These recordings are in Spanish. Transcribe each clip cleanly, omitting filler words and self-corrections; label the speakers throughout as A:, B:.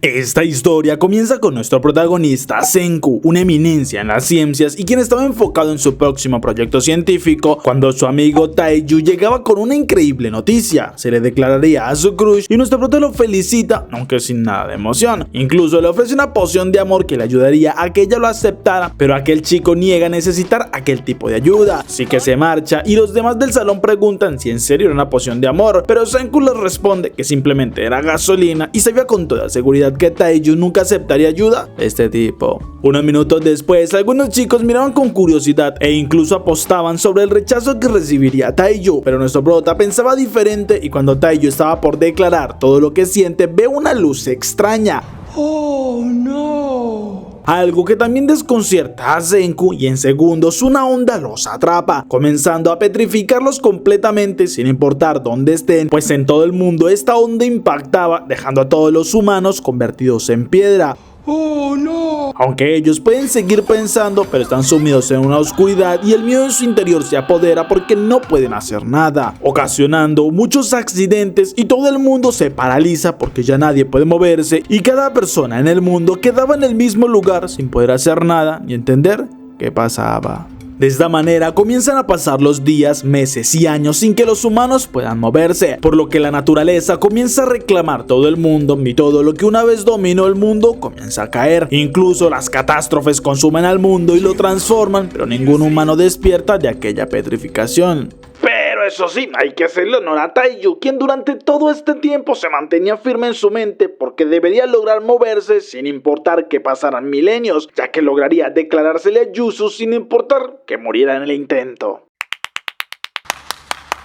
A: Esta historia comienza con nuestro protagonista Senku, una eminencia en las ciencias y quien estaba enfocado en su próximo proyecto científico cuando su amigo Taiju llegaba con una increíble noticia. Se le declararía a su crush y nuestro prota lo felicita, aunque sin nada de emoción. Incluso le ofrece una poción de amor que le ayudaría a que ella lo aceptara, pero aquel chico niega necesitar aquel tipo de ayuda. Así que se marcha y los demás del salón preguntan si en serio era una poción de amor, pero Senku les responde que simplemente era gasolina y sabía con toda seguridad que Taiju nunca aceptaría ayuda de este tipo. Unos minutos después, algunos chicos miraban con curiosidad e incluso apostaban sobre el rechazo que recibiría Taiju, pero nuestro prota pensaba diferente y cuando Taiju estaba por declarar todo lo que siente, ve una luz extraña.
B: ¡Oh, no!
A: Algo que también desconcierta a Senku y en segundos una onda los atrapa, comenzando a petrificarlos completamente sin importar dónde estén, pues en todo el mundo esta onda impactaba, dejando a todos los humanos convertidos en piedra.
B: ¡Oh, no!
A: Aunque ellos pueden seguir pensando, pero están sumidos en una oscuridad y el miedo en su interior se apodera porque no pueden hacer nada, ocasionando muchos accidentes y todo el mundo se paraliza porque ya nadie puede moverse y cada persona en el mundo quedaba en el mismo lugar sin poder hacer nada ni entender qué pasaba. De esta manera comienzan a pasar los días, meses y años sin que los humanos puedan moverse, por lo que la naturaleza comienza a reclamar todo el mundo y todo lo que una vez dominó el mundo comienza a caer. Incluso las catástrofes consumen al mundo y lo transforman, pero ningún humano despierta de aquella petrificación. Pero eso sí, hay que hacerle honor a Taiju, quien durante todo este tiempo se mantenía firme en su mente porque debería lograr moverse sin importar que pasaran milenios, ya que lograría declarársele a Yuzu sin importar que muriera en el intento.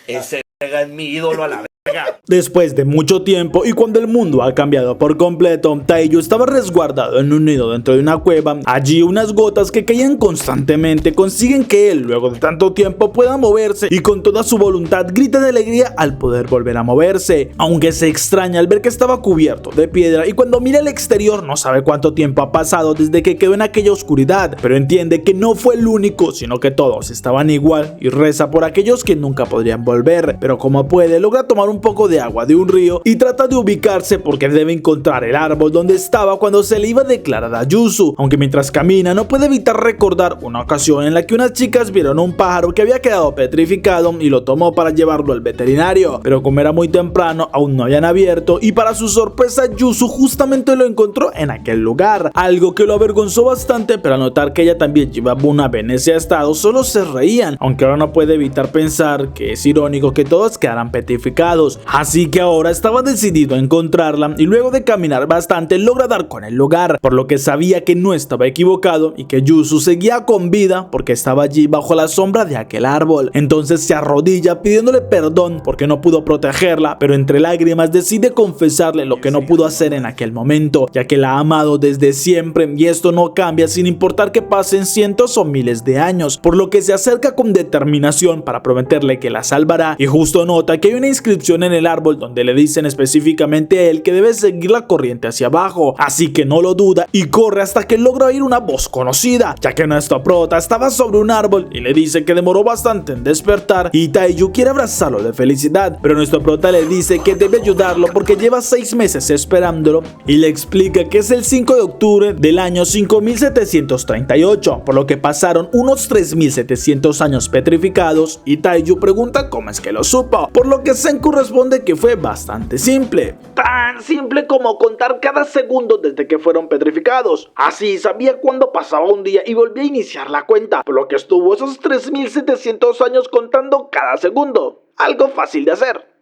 C: Ese es mi ídolo a la verga.
A: Después de mucho tiempo y cuando el mundo ha cambiado por completo, Taiju estaba resguardado en un nido dentro de una cueva. Allí unas gotas que caían constantemente consiguen que él, luego de tanto tiempo, pueda moverse y con toda su voluntad grita de alegría al poder volver a moverse, aunque se extraña al ver que estaba cubierto de piedra y cuando mira al exterior no sabe cuánto tiempo ha pasado desde que quedó en aquella oscuridad, pero entiende que no fue el único, sino que todos estaban igual y reza por aquellos que nunca podrían volver, pero como puede logra tomar un poco de agua de un río y trata de ubicarse porque debe encontrar el árbol donde estaba cuando se le iba a declarar a Yuzu, aunque mientras camina no puede evitar recordar una ocasión en la que unas chicas vieron un pájaro que había quedado petrificado y lo tomó para llevarlo al veterinario, pero como era muy temprano aún no habían abierto y para su sorpresa Yuzu justamente lo encontró en aquel lugar, algo que lo avergonzó bastante, pero al notar que ella también llevaba una vez en ese estado solo se reían, aunque ahora no puede evitar pensar que es irónico que todos quedaran petrificados. Así que ahora estaba decidido a encontrarla y luego de caminar bastante logra dar con el lugar, por lo que sabía que no estaba equivocado y que Yuzu seguía con vida porque estaba allí bajo la sombra de aquel árbol. Entonces se arrodilla pidiéndole perdón porque no pudo protegerla, pero entre lágrimas decide confesarle lo que no pudo hacer en aquel momento, ya que la ha amado desde siempre y esto no cambia sin importar que pasen cientos o miles de años, por lo que se acerca con determinación para prometerle que la salvará y justo nota que hay una inscripción en el árbol donde le dicen específicamente a él que debe seguir la corriente hacia abajo, así que no lo duda y corre hasta que logra oír una voz conocida, ya que nuestro prota estaba sobre un árbol y le dice que demoró bastante en despertar y Taiju quiere abrazarlo de felicidad, pero nuestro prota le dice que debe ayudarlo porque lleva 6 meses esperándolo y le explica que es el 5 de octubre del año 5738, por lo que pasaron unos 3700 años petrificados y Taiju pregunta cómo es que lo supo, por lo que Senku responde que fue bastante simple. Tan simple como contar cada segundo desde que fueron petrificados. Así sabía cuándo pasaba un día y volvía a iniciar la cuenta, por lo que estuvo esos 3700 años contando cada segundo. Algo fácil de hacer.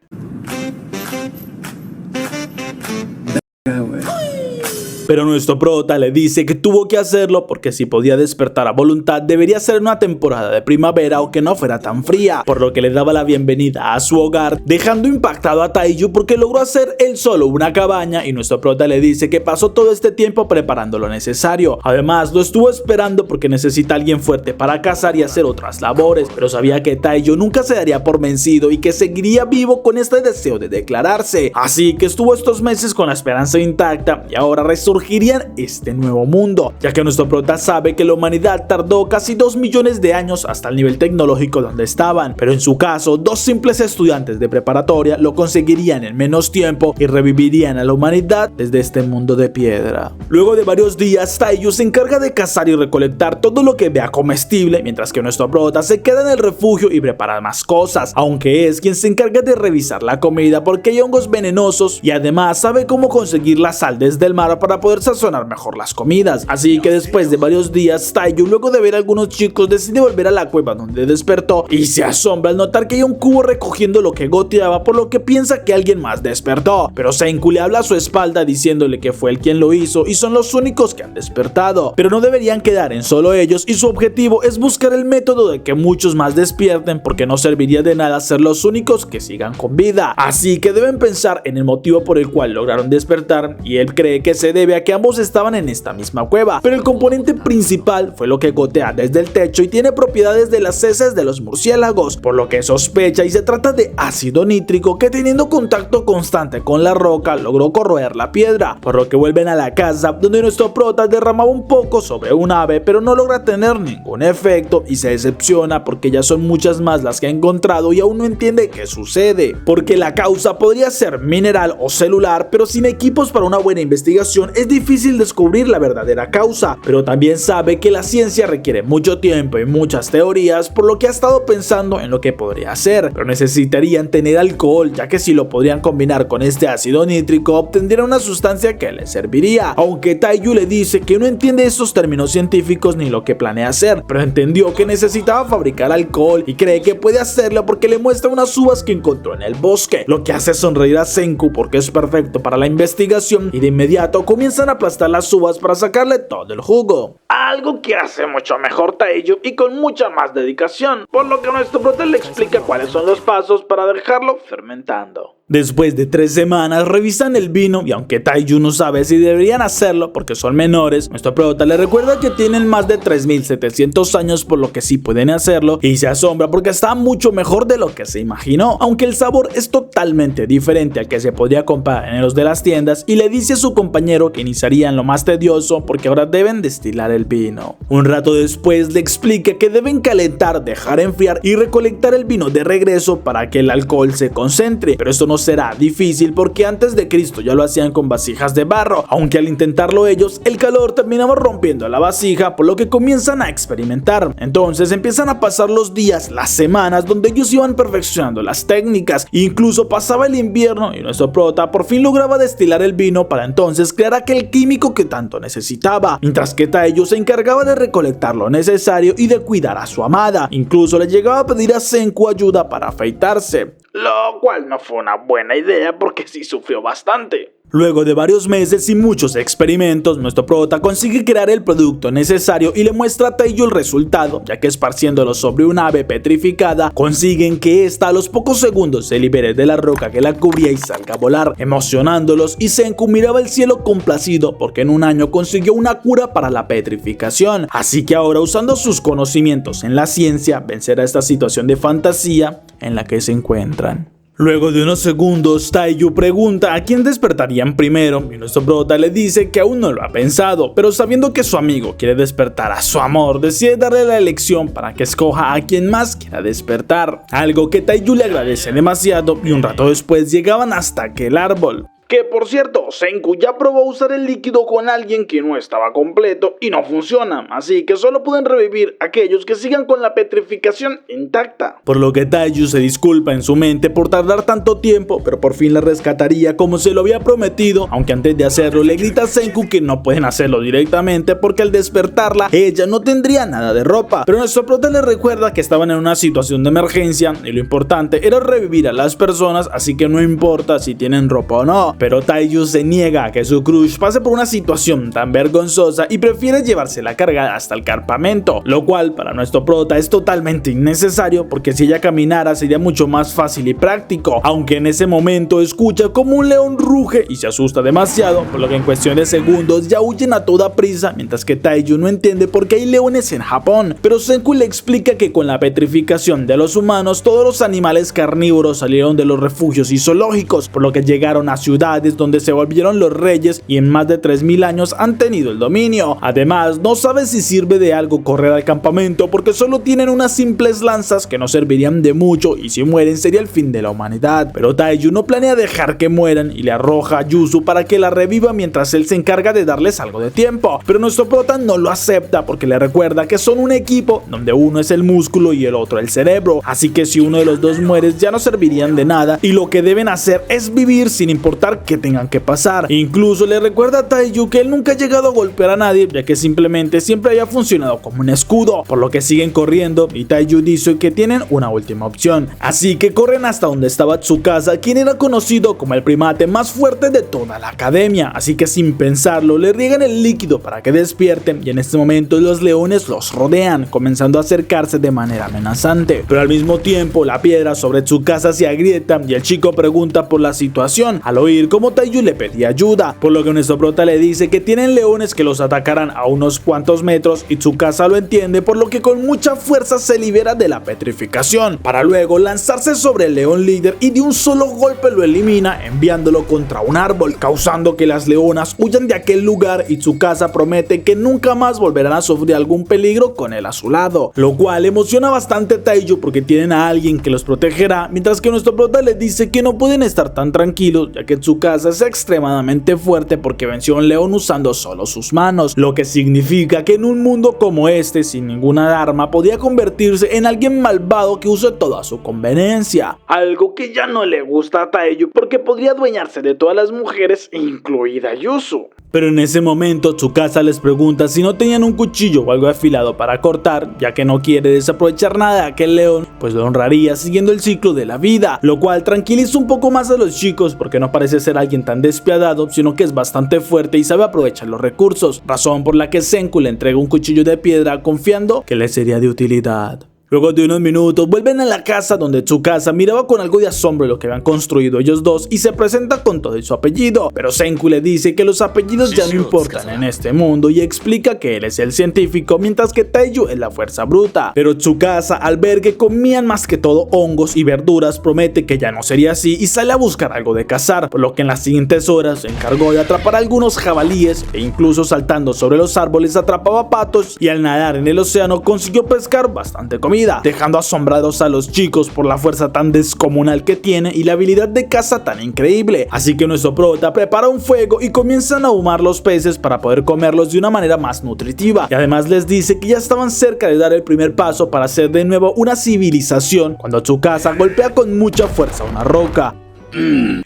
A: Pero nuestro prota le dice que tuvo que hacerlo porque si podía despertar a voluntad debería ser una temporada de primavera o que no fuera tan fría, por lo que le daba la bienvenida a su hogar, dejando impactado a Taiju porque logró hacer él solo una cabaña y nuestro prota le dice que pasó todo este tiempo preparando lo necesario. Además lo estuvo esperando porque necesita a alguien fuerte para cazar y hacer otras labores, pero sabía que Taiju nunca se daría por vencido y que seguiría vivo con este deseo de declararse, así que estuvo estos meses con la esperanza intacta y ahora resurge escogerían este nuevo mundo, ya que nuestro prota sabe que la humanidad tardó casi 2 millones de años hasta el nivel tecnológico donde estaban, pero en su caso, 2 simples estudiantes de preparatoria lo conseguirían en menos tiempo y revivirían a la humanidad desde este mundo de piedra. Luego de varios días, Taiyu se encarga de cazar y recolectar todo lo que vea comestible, mientras que nuestro prota se queda en el refugio y prepara más cosas, aunque es quien se encarga de revisar la comida porque hay hongos venenosos y además sabe cómo conseguir la sal desde el mar para poder sazonar mejor las comidas. Así que después de varios días, Taiyu, luego de ver a algunos chicos, decide volver a la cueva donde despertó y se asombra al notar que hay un cubo recogiendo lo que goteaba, por lo que piensa que alguien más despertó, pero Senku le habla a su espalda diciéndole que fue él quien lo hizo y son los únicos que han despertado, pero no deberían quedar en solo ellos y su objetivo es buscar el método de que muchos más despierten, porque no serviría de nada ser los únicos que sigan con vida. Así que deben pensar en el motivo por el cual lograron despertar, y él cree que se debe a que ambos estaban en esta misma cueva, pero el componente principal fue lo que gotea desde el techo y tiene propiedades de las heces de los murciélagos, por lo que sospecha y se trata de ácido nítrico que, teniendo contacto constante con la roca, logró corroer la piedra, por lo que vuelven a la casa donde nuestro prota derramaba un poco sobre un ave, pero no logra tener ningún efecto y se decepciona porque ya son muchas más las que ha encontrado y aún no entiende qué sucede, porque la causa podría ser mineral o celular, pero sin equipos para una buena investigación es difícil descubrir la verdadera causa, pero también sabe que la ciencia requiere mucho tiempo y muchas teorías, por lo que ha estado pensando en lo que podría hacer, pero necesitarían tener alcohol, ya que si lo podrían combinar con este ácido nítrico obtendrían una sustancia que les serviría, aunque Taiyu le dice que no entiende estos términos científicos ni lo que planea hacer, pero entendió que necesitaba fabricar alcohol y cree que puede hacerlo porque le muestra unas uvas que encontró en el bosque, lo que hace sonreír a Senku porque es perfecto para la investigación, y de inmediato comienzan a aplastar las uvas para sacarle todo el jugo.
C: Algo que hace mucho mejor Taiyu y con mucha más dedicación, por lo que nuestro prota le explica cuáles son los pasos para dejarlo fermentando.
A: Después de 3 semanas revisan el vino y aunque Taiyu no sabe si deberían hacerlo porque son menores, nuestro prota le recuerda que tienen más de 3700 años, por lo que sí pueden hacerlo, y se asombra porque está mucho mejor de lo que se imaginó, aunque el sabor es totalmente diferente al que se podría comprar en los de las tiendas, y le dice a su compañero que iniciarían lo más tedioso porque ahora deben destilar el vino. Un rato después le explica que deben calentar, dejar enfriar y recolectar el vino de regreso para que el alcohol se concentre, pero esto no será difícil porque antes de Cristo ya lo hacían con vasijas de barro, aunque al intentarlo ellos el calor terminaba rompiendo la vasija, por lo que comienzan a experimentar. Entonces empiezan a pasar los días, las semanas, donde ellos iban perfeccionando las técnicas, incluso pasaba el invierno y nuestro prota por fin lograba destilar el vino para entonces crear aquel químico que tanto necesitaba, mientras que Taiyu se encargaba de recolectar lo necesario y de cuidar a su amada. Incluso le llegaba a pedir a Senku ayuda para afeitarse,
C: Lo cual no fue una buena idea porque sí sufrió bastante.
A: Luego de varios meses y muchos experimentos, nuestro prota consigue crear el producto necesario y le muestra a Taiyu el resultado, ya que esparciéndolo sobre un ave petrificada, consiguen que ésta a los pocos segundos se libere de la roca que la cubría y salga a volar, emocionándolos, y Senku miraba el cielo complacido porque en un año consiguió una cura para la petrificación. Así que ahora, usando sus conocimientos en la ciencia, vencerá esta situación de fantasía en la que se encuentran. Luego de unos segundos, Taiyu pregunta a quién despertarían primero y nuestro prota le dice que aún no lo ha pensado, pero sabiendo que su amigo quiere despertar a su amor, decide darle la elección para que escoja a quien más quiera despertar, algo que Taiyu le agradece demasiado, y un rato después llegaban hasta aquel árbol.
C: Que por cierto, Senku ya probó usar el líquido con alguien que no estaba completo y no funciona, así que solo pueden revivir aquellos que sigan con la petrificación intacta.
A: Por lo que Taiyu se disculpa en su mente por tardar tanto tiempo, pero por fin la rescataría como se lo había prometido, aunque antes de hacerlo le grita a Senku que no pueden hacerlo directamente porque al despertarla ella no tendría nada de ropa, pero nuestro prota le recuerda que estaban en una situación de emergencia y lo importante era revivir a las personas, así que no importa si tienen ropa o no. Pero Taiyu se niega a que su crush pase por una situación tan vergonzosa y prefiere llevársela cargada hasta el campamento, lo cual para nuestro prota es totalmente innecesario porque si ella caminara sería mucho más fácil y práctico, aunque en ese momento escucha como un león ruge y se asusta demasiado, por lo que en cuestión de segundos ya huyen a toda prisa, mientras que Taiyu no entiende por qué hay leones en Japón, pero Senku le explica que con la petrificación de los humanos todos los animales carnívoros salieron de los refugios y zoológicos, por lo que llegaron a ciudades ciudades donde se volvieron los reyes y en más de 3000 años han tenido el dominio. Además, no sabe si sirve de algo correr al campamento porque solo tienen unas simples lanzas que no servirían de mucho y si mueren sería el fin de la humanidad. Pero Taiyu no planea dejar que mueran y le arroja a Yuzu para que la reviva mientras él se encarga de darles algo de tiempo. Pero nuestro prota no lo acepta porque le recuerda que son un equipo donde uno es el músculo y el otro el cerebro. Así que si uno de los dos muere ya no servirían de nada y lo que deben hacer es vivir sin importar qué tengan que pasar. Incluso le recuerda a Taiyu que él nunca ha llegado a golpear a nadie ya que simplemente siempre había funcionado como un escudo, por lo que siguen corriendo y Taiyu dice que tienen una última opción. Así que corren hasta donde estaba Tsukasa, quien era conocido como el primate más fuerte de toda la academia. Así que sin pensarlo le riegan el líquido para que despierten y en este momento los leones los rodean, comenzando a acercarse de manera amenazante. Pero al mismo tiempo la piedra sobre Tsukasa se agrieta y el chico pregunta por la situación al oír cómo Taiyu le pedía ayuda, por lo que nuestro prota le dice que tienen leones que los atacarán a unos cuantos metros y Tsukasa lo entiende, por lo que con mucha fuerza se libera de la petrificación para luego lanzarse sobre el león líder y de un solo golpe lo elimina enviándolo contra un árbol, causando que las leonas huyan de aquel lugar y Tsukasa promete que nunca más volverán a sufrir algún peligro con él a su lado, lo cual emociona bastante a Taiyu porque tienen a alguien que los protegerá, mientras que nuestro prota les dice que no pueden estar tan tranquilos ya que Tsukasa es extremadamente fuerte porque venció a un león usando solo sus manos, lo que significa que en un mundo como este sin ninguna arma podía convertirse en alguien malvado que use toda su conveniencia,
C: algo que ya no le gusta a Taiyu porque podría adueñarse de todas las mujeres, incluida Yuzu.
A: Pero en ese momento Tsukasa les pregunta si no tenían un cuchillo o algo afilado para cortar, ya que no quiere desaprovechar nada de aquel león, pues lo honraría siguiendo el ciclo de la vida, lo cual tranquiliza un poco más a los chicos porque no parece ser alguien tan despiadado, sino que es bastante fuerte y sabe aprovechar los recursos, razón por la que Senku le entrega un cuchillo de piedra confiando que le sería de utilidad. Luego de unos minutos vuelven a la casa donde Tsukasa miraba con algo de asombro lo que habían construido ellos dos y se presenta con todo y su apellido, pero Senku le dice que los apellidos ya no importan en este mundo y explica que él es el científico mientras que Taiyu es la fuerza bruta. Pero Tsukasa, al ver que comían más que todo hongos y verduras, promete que ya no sería así y sale a buscar algo de cazar, por lo que en las siguientes horas se encargó de atrapar a algunos jabalíes e incluso saltando sobre los árboles atrapaba patos y al nadar en el océano consiguió pescar bastante comida, dejando asombrados a los chicos por la fuerza tan descomunal que tiene y la habilidad de caza tan increíble. Así que nuestro prota prepara un fuego y comienzan a ahumar los peces para poder comerlos de una manera más nutritiva, y además les dice que ya estaban cerca de dar el primer paso para hacer de nuevo una civilización cuando Tsukasa golpea con mucha fuerza una roca.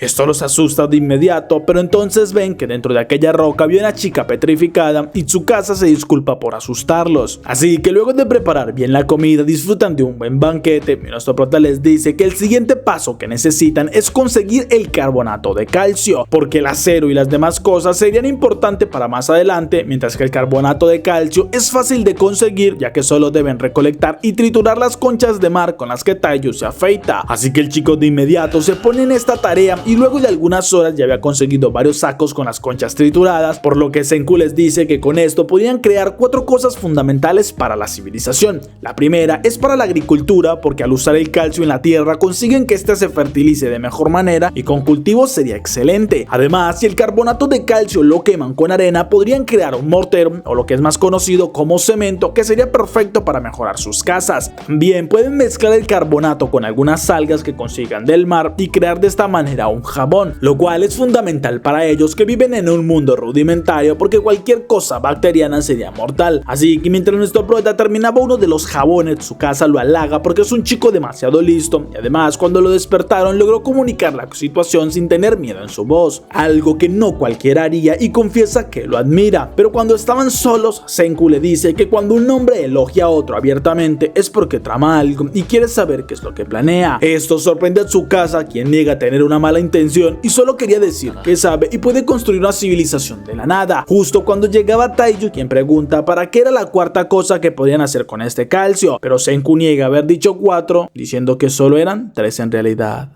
A: Esto los asusta de inmediato, pero entonces ven que dentro de aquella roca había una chica petrificada y Tsukasa se disculpa por asustarlos. Así que luego de preparar bien la comida disfrutan de un buen banquete y nuestro prota les dice que el siguiente paso que necesitan es conseguir el carbonato de calcio, porque el acero y las demás cosas serían importantes para más adelante, mientras que el carbonato de calcio es fácil de conseguir ya que solo deben recolectar y triturar las conchas de mar con las que Taiyu se afeita. Así que el chico de inmediato se pone en esta tarea y luego de algunas horas ya había conseguido varios sacos con las conchas trituradas, por lo que Senku les dice que con esto podrían crear 4 cosas fundamentales para la civilización. La primera es para la agricultura, porque al usar el calcio en la tierra consiguen que éste se fertilice de mejor manera y con cultivos sería excelente. Además, si el carbonato de calcio lo queman con arena, podrían crear un mortero o lo que es más conocido como cemento, que sería perfecto para mejorar sus casas. También pueden mezclar el carbonato con algunas algas que consigan del mar y crear de esta manera un jabón, lo cual es fundamental para ellos que viven en un mundo rudimentario porque cualquier cosa bacteriana sería mortal. Así que mientras nuestro prota terminaba uno de los jabones, su casa lo halaga porque es un chico demasiado listo y además cuando lo despertaron logró comunicar la situación sin tener miedo en su voz, algo que no cualquiera haría, y confiesa que lo admira. Pero cuando estaban solos, Senku le dice que cuando un hombre elogia a otro abiertamente es porque trama algo y quiere saber qué es lo que planea. Esto sorprende a Tsukasa, quien niega tener una mala intención y solo quería decir que sabe y puede construir una civilización de la nada, justo cuando llegaba Taiyu, quien pregunta para qué era la cuarta cosa que podían hacer con este calcio, pero Senku niega haber dicho 4, diciendo que solo eran 3 en realidad.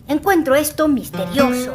D: Encuentro esto misterioso,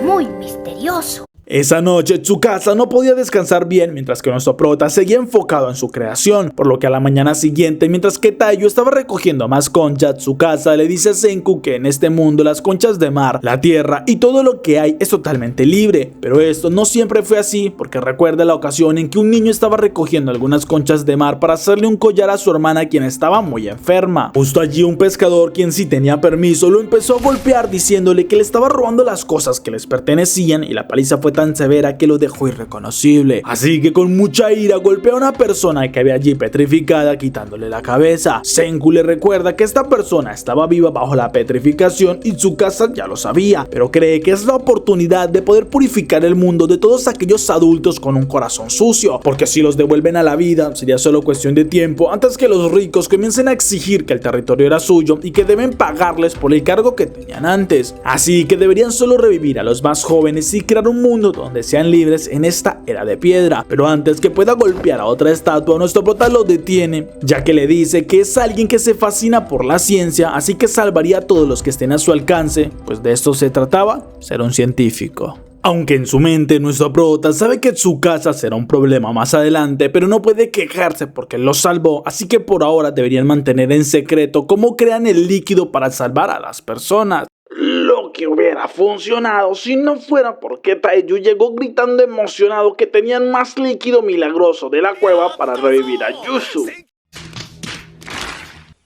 D: muy misterioso.
A: Esa noche Tsukasa no podía descansar bien mientras que nuestro prota seguía enfocado en su creación, por lo que a la mañana siguiente, mientras que Taiyu estaba recogiendo más conchas, Tsukasa le dice a Senku que en este mundo las conchas de mar, la tierra y todo lo que hay es totalmente libre, pero esto no siempre fue así, porque recuerda la ocasión en que un niño estaba recogiendo algunas conchas de mar para hacerle un collar a su hermana quien estaba muy enferma. Justo allí un pescador, quien sí tenía permiso, lo empezó a golpear diciéndole que le estaba robando las cosas que les pertenecían y la paliza fue tan severa que lo dejó irreconocible. Así que con mucha ira golpeó a una persona que había allí petrificada quitándole la cabeza. Senku le recuerda que esta persona estaba viva bajo la petrificación y Tsukasa ya lo sabía, pero cree que es la oportunidad de poder purificar el mundo de todos aquellos adultos con un corazón sucio, porque si los devuelven a la vida sería solo cuestión de tiempo antes que los ricos comiencen a exigir que el territorio era suyo y que deben pagarles por el cargo que tenían antes. Así que deberían solo revivir a los más jóvenes y crear un mundo donde sean libres en esta era de piedra. Pero antes que pueda golpear a otra estatua, nuestro prota lo detiene, ya que le dice que es alguien que se fascina por la ciencia, así que salvaría a todos los que estén a su alcance, pues de esto se trataba, ser un científico. Aunque en su mente nuestro prota sabe que Tsukasa será un problema más adelante, pero no puede quejarse porque lo salvó, así que por ahora deberían mantener en secreto cómo crean el líquido para salvar a las personas.
C: Lo que hubiera funcionado si no fuera porque Taiyu llegó gritando emocionado que tenían más líquido milagroso de la cueva para revivir a Yuzu.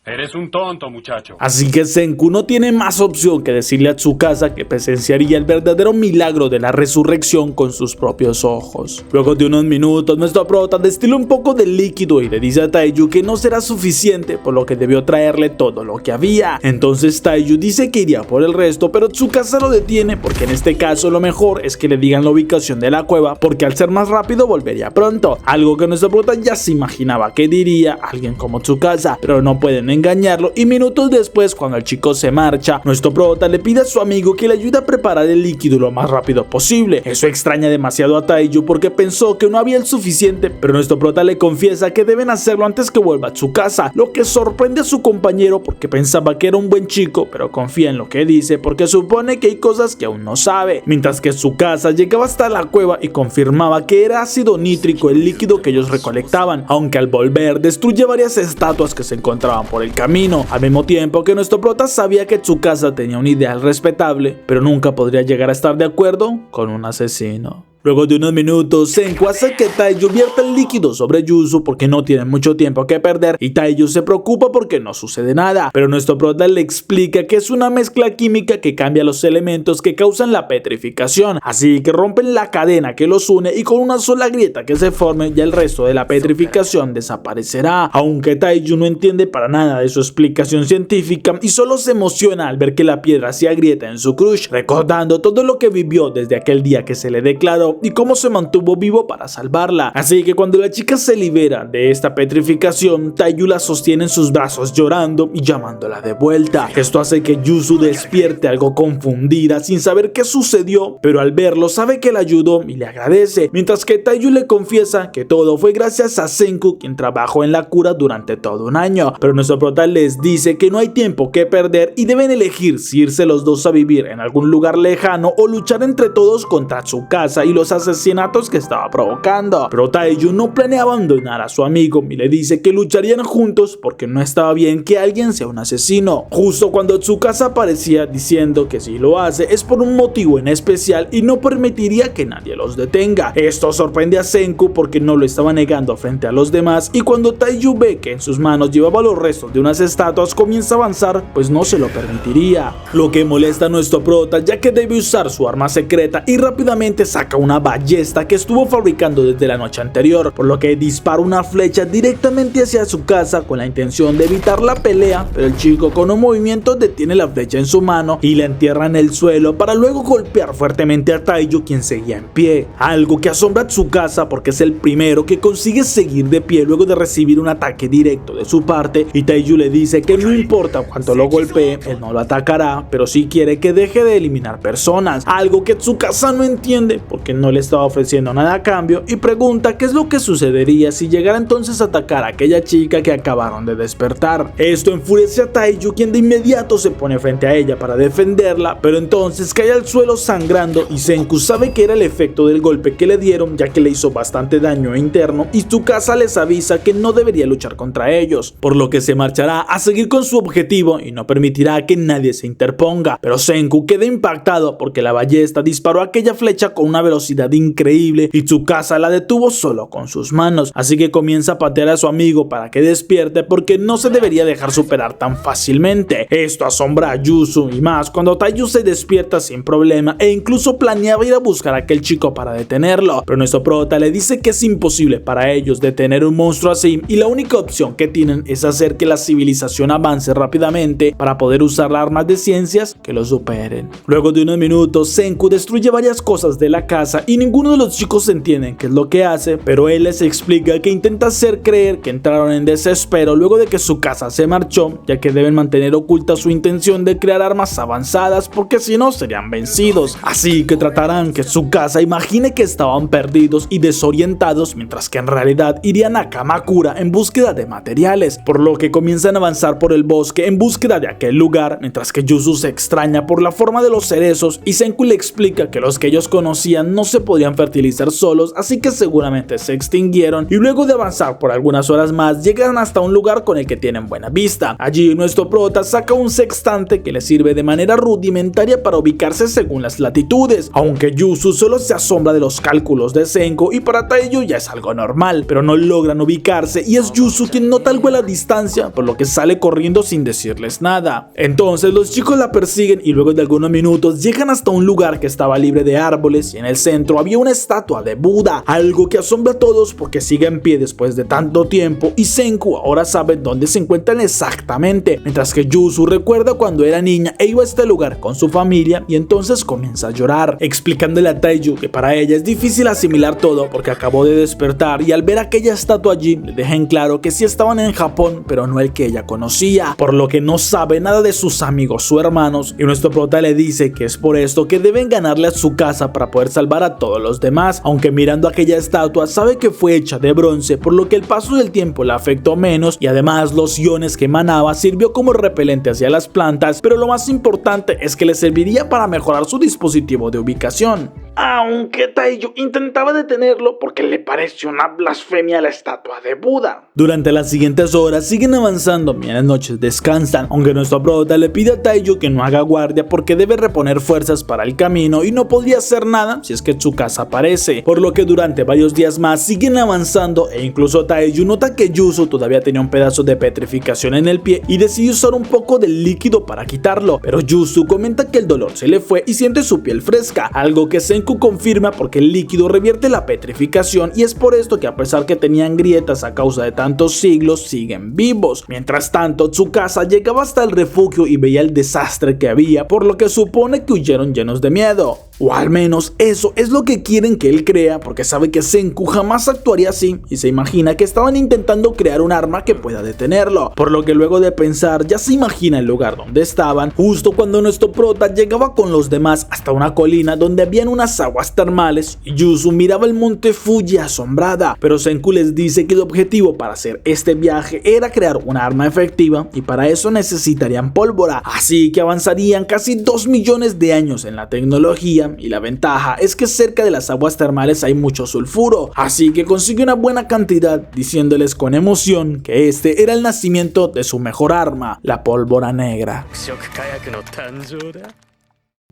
D: Eres un tonto, muchacho.
A: Así que Senku no tiene más opción que decirle a Tsukasa que presenciaría el verdadero milagro de la resurrección con sus propios ojos. Luego de unos minutos, nuestro prota destila un poco de líquido y le dice a Taiyu que no será suficiente, por lo que debió traerle todo lo que había. Entonces Taiyu dice que iría por el resto, pero Tsukasa lo detiene porque en este caso lo mejor es que le digan la ubicación de la cueva, porque al ser más rápido volvería pronto. Algo que nuestro prota ya se imaginaba que diría alguien como Tsukasa, pero no pueden engañarlo, y minutos después, cuando el chico se marcha, nuestro prota le pide a su amigo que le ayude a preparar el líquido lo más rápido posible. Eso extraña demasiado a Taiyu porque pensó que no había el suficiente, pero nuestro prota le confiesa que deben hacerlo antes que vuelva a su casa, lo que sorprende a su compañero porque pensaba que era un buen chico, pero confía en lo que dice porque supone que hay cosas que aún no sabe. Mientras que su casa llegaba hasta la cueva y confirmaba que era ácido nítrico el líquido que ellos recolectaban, aunque al volver destruye varias estatuas que se encontraban por el camino, al mismo tiempo que nuestro prota sabía que Tsukasa tenía un ideal respetable, pero nunca podría llegar a estar de acuerdo con un asesino. Luego de unos minutos, Senku hace que Taiyu vierta el líquido sobre Yuzu porque no tiene mucho tiempo que perder y Taiyu se preocupa porque no sucede nada, pero nuestro prota le explica que es una mezcla química que cambia los elementos que causan la petrificación, así que rompen la cadena que los une y con una sola grieta que se forme ya el resto de la petrificación desaparecerá. Aunque Taiyu no entiende para nada de su explicación científica y solo se emociona al ver que la piedra se agrieta en su crush, recordando todo lo que vivió desde aquel día que se le declaró y cómo se mantuvo vivo para salvarla. Así que cuando la chica se libera de esta petrificación, Taiyu la sostiene en sus brazos llorando y llamándola de vuelta. Esto hace que Yuzu despierte algo confundida sin saber qué sucedió, pero al verlo sabe que la ayudó y le agradece, mientras que Taiyu le confiesa que todo fue gracias a Senku, quien trabajó en la cura durante todo un año. Pero nuestro prota les dice que no hay tiempo que perder y deben elegir si irse los dos a vivir en algún lugar lejano o luchar entre todos contra Tsukasa y los asesinatos que estaba provocando. Pero Taiyu no planea abandonar a su amigo y le dice que lucharían juntos porque no estaba bien que alguien sea un asesino. Justo cuando Tsukasa aparecía diciendo que si lo hace es por un motivo en especial y no permitiría que nadie los detenga. Esto sorprende a Senku porque no lo estaba negando frente a los demás, y cuando Taiyu ve que en sus manos llevaba los restos de unas estatuas comienza a avanzar, pues no se lo permitiría. Lo que molesta a nuestro prota, ya que debe usar su arma secreta y rápidamente saca una ballesta que estuvo fabricando desde la noche anterior, por lo que dispara una flecha directamente hacia su casa con la intención de evitar la pelea, pero el chico con un movimiento detiene la flecha en su mano y la entierra en el suelo para luego golpear fuertemente a Taiyu, quien seguía en pie, algo que asombra a Tsukasa porque es el primero que consigue seguir de pie luego de recibir un ataque directo de su parte, y Taiyu le dice que no importa cuánto lo golpee, él no lo atacará, pero sí quiere que deje de eliminar personas, algo que Tsukasa no entiende porque no le estaba ofreciendo nada a cambio y pregunta qué es lo que sucedería si llegara entonces a atacar a aquella chica que acabaron de despertar. Esto enfurece a Taeju, quien de inmediato se pone frente a ella para defenderla, pero entonces cae al suelo sangrando y Senku sabe que era el efecto del golpe que le dieron, ya que le hizo bastante daño interno y Tsukasa les avisa que no debería luchar contra ellos, por lo que se marchará a seguir con su objetivo y no permitirá que nadie se interponga. Pero Senku queda impactado porque la ballesta disparó aquella flecha con una velocidad increíble y Tsukasa la detuvo solo con sus manos, así que comienza a patear a su amigo para que despierte porque no se debería dejar superar tan fácilmente. Esto asombra a Yuzu y más cuando Taeju se despierta sin problema e incluso planeaba ir a buscar a aquel chico para detenerlo, pero nuestro prota le dice que es imposible para ellos detener un monstruo así y la única opción que tienen es hacer que la civilización avance rápidamente para poder usar armas de ciencias que lo superen. Luego de unos minutos, Senku destruye varias cosas de la casa y ninguno de los chicos entiende qué es lo que hace, pero él les explica que intenta hacer creer que entraron en desespero luego de que su casa se marchó, ya que deben mantener oculta su intención de crear armas avanzadas porque si no serían vencidos, así que tratarán que su casa imagine que estaban perdidos y desorientados, mientras que en realidad irían a Kamakura en búsqueda de materiales, por lo que comienzan a avanzar por el bosque en búsqueda de aquel lugar, mientras que Yuzu se extraña por la forma de los cerezos y Senku le explica que los que ellos conocían no se podían fertilizar solos, así que seguramente se extinguieron, y luego de avanzar por algunas horas más llegan hasta un lugar con el que tienen buena vista. Allí nuestro prota saca un sextante que le sirve de manera rudimentaria para ubicarse según las latitudes, aunque Yuzu solo se asombra de los cálculos de Senku y para Taeju ya es algo normal, pero no logran ubicarse y es Yuzu quien nota algo a la distancia, por lo que sale corriendo sin decirles nada. Entonces los chicos la persiguen y luego de algunos minutos llegan hasta un lugar que estaba libre de árboles y en el centro había una estatua de Buda, algo que asombra a todos porque sigue en pie después de tanto tiempo y Senku ahora sabe dónde se encuentran exactamente, mientras que Yuzu recuerda cuando era niña e iba a este lugar con su familia y entonces comienza a llorar, explicándole a Taeju que para ella es difícil asimilar todo porque acabó de despertar y al ver aquella estatua allí le deja en claro que sí estaban en Japón pero no el que ella conocía, por lo que no sabe nada de sus amigos o hermanos y nuestro prota le dice que es por esto que deben ganarle a su casa para poder salvar a todos los demás, aunque mirando aquella estatua sabe que fue hecha de bronce, por lo que el paso del tiempo la afectó menos y además los iones que emanaba sirvió como repelente hacia las plantas, pero lo más importante es que le serviría para mejorar su dispositivo de ubicación.
C: Aunque Taeju intentaba detenerlo porque le pareció una blasfemia la estatua de Buda.
A: Durante las siguientes horas siguen avanzando y en las noches descansan, aunque nuestro prota le pide a Taeju que no haga guardia porque debe reponer fuerzas para el camino y no podría hacer nada si es que Tsukasa aparece, por lo que durante varios días más siguen avanzando e incluso Taeju nota que Yuzu todavía tenía un pedazo de petrificación en el pie y decide usar un poco del líquido para quitarlo, pero Yuzu comenta que el dolor se le fue y siente su piel fresca, algo que Senku confirma porque el líquido revierte la petrificación y es por esto que a pesar que tenían grietas a causa de tantos siglos siguen vivos. Mientras tanto Tsukasa llegaba hasta el refugio y veía el desastre que había, por lo que supone que huyeron llenos de miedo. O al menos eso es lo que quieren que él crea, porque sabe que Senku jamás actuaría así y se imagina que estaban intentando crear un arma que pueda detenerlo, por lo que luego de pensar ya se imagina el lugar donde estaban, justo cuando nuestro prota llegaba con los demás hasta una colina donde habían unas aguas termales y Yuzu miraba el monte Fuji asombrada, pero Senku les dice que el objetivo para hacer este viaje era crear un arma efectiva y para eso necesitarían pólvora, así que avanzarían casi 2 millones de años en la tecnología y la ventaja es que cerca de las aguas termales hay mucho sulfuro, así que consigue una buena cantidad, diciéndoles con emoción que este era el nacimiento de su mejor arma, la pólvora negra.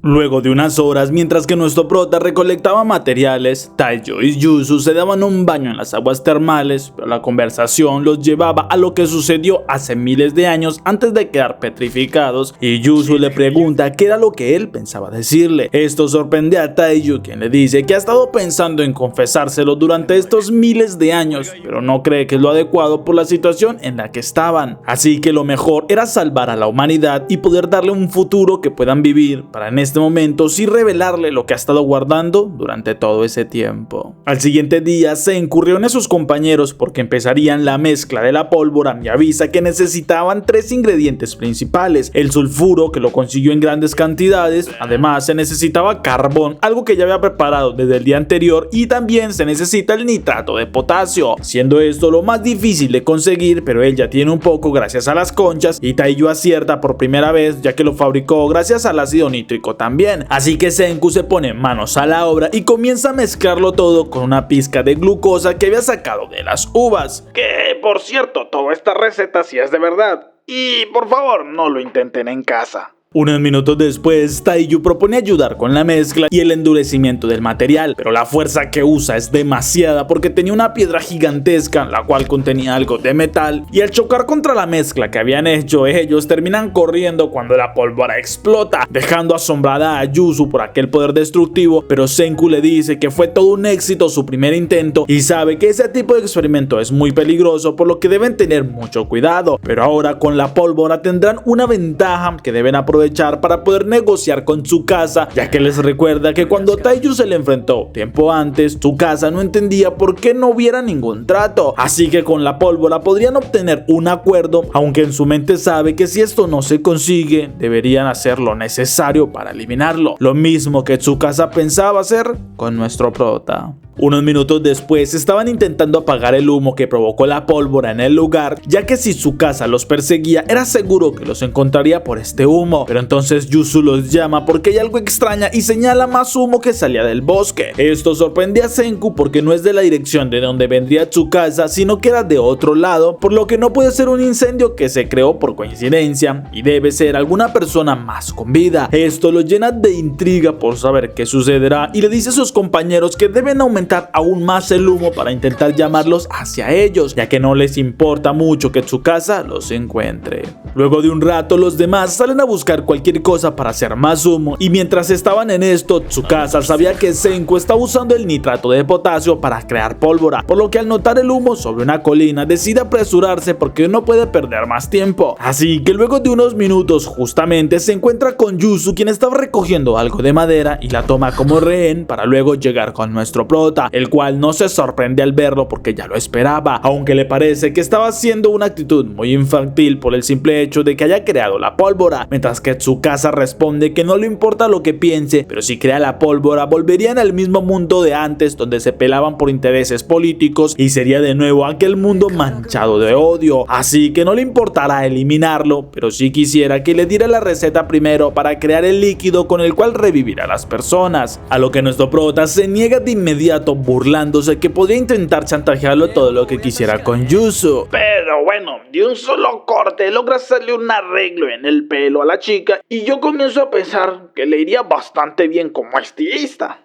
A: Luego de unas horas, mientras que nuestro prota recolectaba materiales, Taeju y Yuzu se daban un baño en las aguas termales, pero la conversación los llevaba a lo que sucedió hace miles de años antes de quedar petrificados, y Yuzu le pregunta qué era lo que él pensaba decirle. Esto sorprende a Taeju, quien le dice que ha estado pensando en confesárselo durante estos miles de años, pero no cree que es lo adecuado por la situación en la que estaban, así que lo mejor era salvar a la humanidad y poder darle un futuro que puedan vivir para en este este momento sin revelarle lo que ha estado guardando durante todo ese tiempo. Al siguiente día, Senku reúne a sus compañeros porque empezarían la mezcla de la pólvora y avisa que necesitaban 3 ingredientes principales: el sulfuro, que lo consiguió en grandes cantidades, además se necesitaba carbón, algo que ya había preparado desde el día anterior, y también se necesita el nitrato de potasio, siendo esto lo más difícil de conseguir, pero él ya tiene un poco gracias a las conchas, y Taiyu acierta por primera vez ya que lo fabricó gracias al ácido nítrico también. Así que Senku se pone manos a la obra y comienza a mezclarlo todo con una pizca de glucosa que había sacado de las uvas.
C: Que, por cierto, toda esta receta sí es de verdad. Y por favor, no lo intenten en casa.
A: Unos minutos después, Taiyu propone ayudar con la mezcla y el endurecimiento del material, pero la fuerza que usa es demasiada porque tenía una piedra gigantesca, la cual contenía algo de metal, y al chocar contra la mezcla que habían hecho, ellos terminan corriendo cuando la pólvora explota, dejando asombrada a Yuzu por aquel poder destructivo, pero Senku le dice que fue todo un éxito su primer intento y sabe que ese tipo de experimento es muy peligroso, por lo que deben tener mucho cuidado, pero ahora con la pólvora tendrán una ventaja que deben aprovechar para poder negociar con Tsukasa, ya que les recuerda que cuando Taiyu se le enfrentó tiempo antes, Tsukasa no entendía por qué no hubiera ningún trato, así que con la pólvora podrían obtener un acuerdo, aunque en su mente sabe que si esto no se consigue, deberían hacer lo necesario para eliminarlo, lo mismo que Tsukasa pensaba hacer con nuestro prota. Unos minutos después estaban intentando apagar el humo que provocó la pólvora en el lugar, ya que si Tsukasa los perseguía era seguro que los encontraría por este humo, pero entonces Yuzu los llama porque hay algo extraña y señala más humo que salía del bosque. Esto sorprende a Senku porque no es de la dirección de donde vendría Tsukasa, sino que era de otro lado, por lo que no puede ser un incendio que se creó por coincidencia y debe ser alguna persona más con vida. Esto lo llena de intriga por saber qué sucederá y le dice a sus compañeros que deben aumentar aún más el humo para intentar llamarlos hacia ellos, ya que no les importa mucho que Tsukasa los encuentre. Luego de un rato, los demás salen a buscar cualquier cosa para hacer más humo, y mientras estaban en esto, Tsukasa sabía que Senku estaba usando el nitrato de potasio para crear pólvora, por lo que al notar el humo sobre una colina decide apresurarse porque no puede perder más tiempo. Así que luego de unos minutos justamente se encuentra con Yuzu, quien estaba recogiendo algo de madera y la toma como rehén para luego llegar con nuestro prota, el cual no se sorprende al verlo porque ya lo esperaba, aunque le parece que estaba haciendo una actitud muy infantil por el simple hecho de que haya creado la pólvora, mientras que Tsukasa responde que no le importa lo que piense, pero si crea la pólvora volverían al mismo mundo de antes donde se pelaban por intereses políticos y sería de nuevo aquel mundo manchado de odio, así que no le importará eliminarlo, pero sí quisiera que le diera la receta primero para crear el líquido con el cual revivir a las personas, a lo que nuestro prota se niega de inmediato, burlándose que podría intentar chantajearlo todo lo que quisiera con Yuzu.
C: Pero bueno, de un solo corte logra hacerle un arreglo en el pelo a la chica y yo comienzo a pensar que le iría bastante bien como estilista.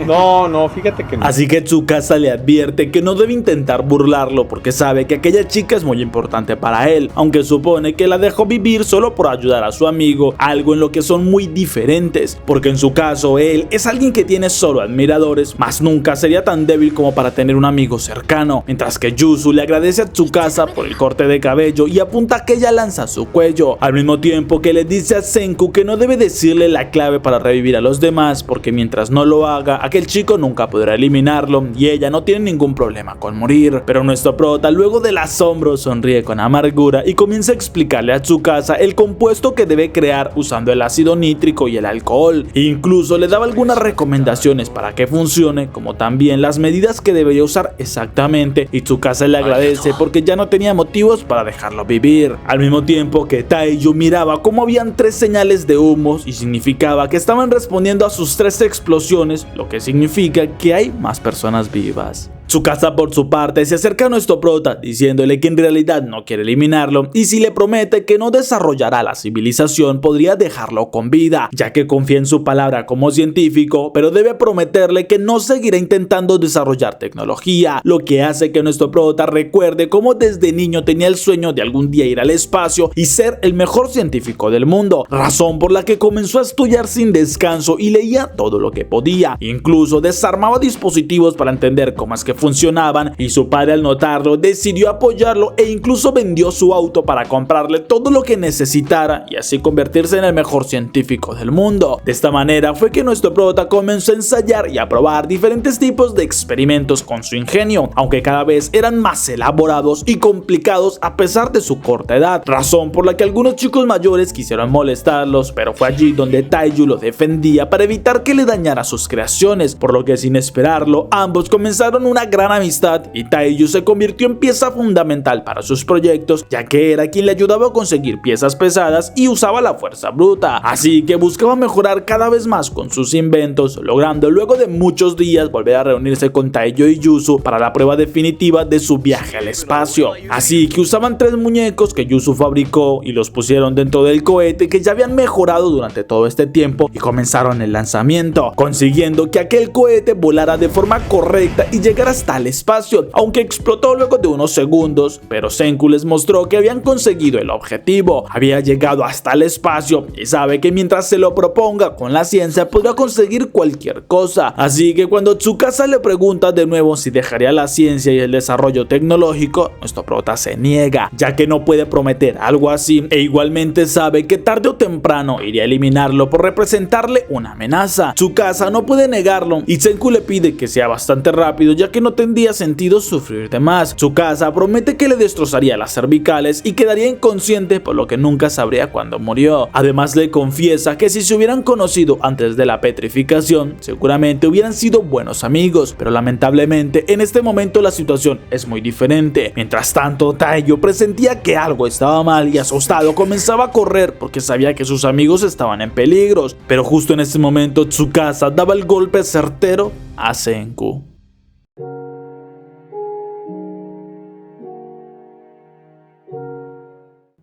E: No, fíjate que no.
A: Así que Tsukasa le advierte que no debe intentar burlarlo porque sabe que aquella chica es muy importante para él, aunque supone que la dejó vivir solo por ayudar a su amigo, algo en lo que son muy diferentes, porque en su caso él es alguien que tiene solo admiradores, mas nunca sería tan débil como para tener un amigo cercano, mientras que Yuzu le agradece a Tsukasa por el corte de cabello y apunta que ella lanza su cuello, al mismo tiempo que le dice a Senku que no debe decirle la clave para revivir a los demás, porque mientras no lo haga, aquel chico nunca podrá eliminarlo y ella no tiene ningún problema con morir. Pero nuestro prota, luego del asombro, sonríe con amargura y comienza a explicarle a Tsukasa el compuesto que debe crear usando el ácido nítrico y el alcohol. Incluso le daba algunas recomendaciones para que funcione, como también las medidas que debería usar exactamente, y Tsukasa le agradece porque ya no tenía motivos para dejarlo vivir. Al mismo tiempo que Taiyu miraba cómo habían 3 señales de humos y significaba que estaban respondiendo a sus 3 explosiones, lo que significa que hay más personas vivas. Tsukasa por su parte se acerca a nuestro prota diciéndole que en realidad no quiere eliminarlo y si le promete que no desarrollará la civilización podría dejarlo con vida, ya que confía en su palabra como científico, pero debe prometerle que no seguirá intentando desarrollar tecnología, lo que hace que nuestro prota recuerde cómo desde niño tenía el sueño de algún día ir al espacio y ser el mejor científico del mundo, razón por la que comenzó a estudiar sin descanso y leía todo lo que podía, incluso desarmaba dispositivos para entender cómo es que funcionaban y su padre al notarlo decidió apoyarlo e incluso vendió su auto para comprarle todo lo que necesitara y así convertirse en el mejor científico del mundo. De esta manera fue que nuestro prota comenzó a ensayar y a probar diferentes tipos de experimentos con su ingenio, aunque cada vez eran más elaborados y complicados a pesar de su corta edad, razón por la que algunos chicos mayores quisieron molestarlos, pero fue allí donde Taiju lo defendía para evitar que le dañara sus creaciones, por lo que sin esperarlo ambos comenzaron una gran amistad y Taiju se convirtió en pieza fundamental para sus proyectos, ya que era quien le ayudaba a conseguir piezas pesadas y usaba la fuerza bruta, así que buscaba mejorar cada vez más con sus inventos, logrando luego de muchos días volver a reunirse con Taiju y Yuzu para la prueba definitiva de su viaje al espacio. Así que usaban 3 muñecos que Yuzu fabricó y los pusieron dentro del cohete que ya habían mejorado durante todo este tiempo y comenzaron el lanzamiento, consiguiendo que aquel cohete volara de forma correcta y llegara hasta el espacio, aunque explotó luego de unos segundos, pero Senku les mostró que habían conseguido el objetivo, había llegado hasta el espacio y sabe que mientras se lo proponga con la ciencia podrá conseguir cualquier cosa, así que cuando Tsukasa le pregunta de nuevo si dejaría la ciencia y el desarrollo tecnológico, nuestro prota se niega, ya que no puede prometer algo así e igualmente sabe que tarde o temprano iría a eliminarlo por representarle una amenaza. Tsukasa no puede negarlo y Senku le pide que sea bastante rápido, ya que no tendría sentido sufrir de más. Tsukasa promete que le destrozaría las cervicales y quedaría inconsciente, por lo que nunca sabría cuándo murió. Además le confiesa que si se hubieran conocido antes de la petrificación, seguramente hubieran sido buenos amigos, pero lamentablemente en este momento la situación es muy diferente. Mientras tanto, Taiju presentía que algo estaba mal y asustado comenzaba a correr porque sabía que sus amigos estaban en peligros, pero justo en ese momento Tsukasa daba el golpe certero a Senku.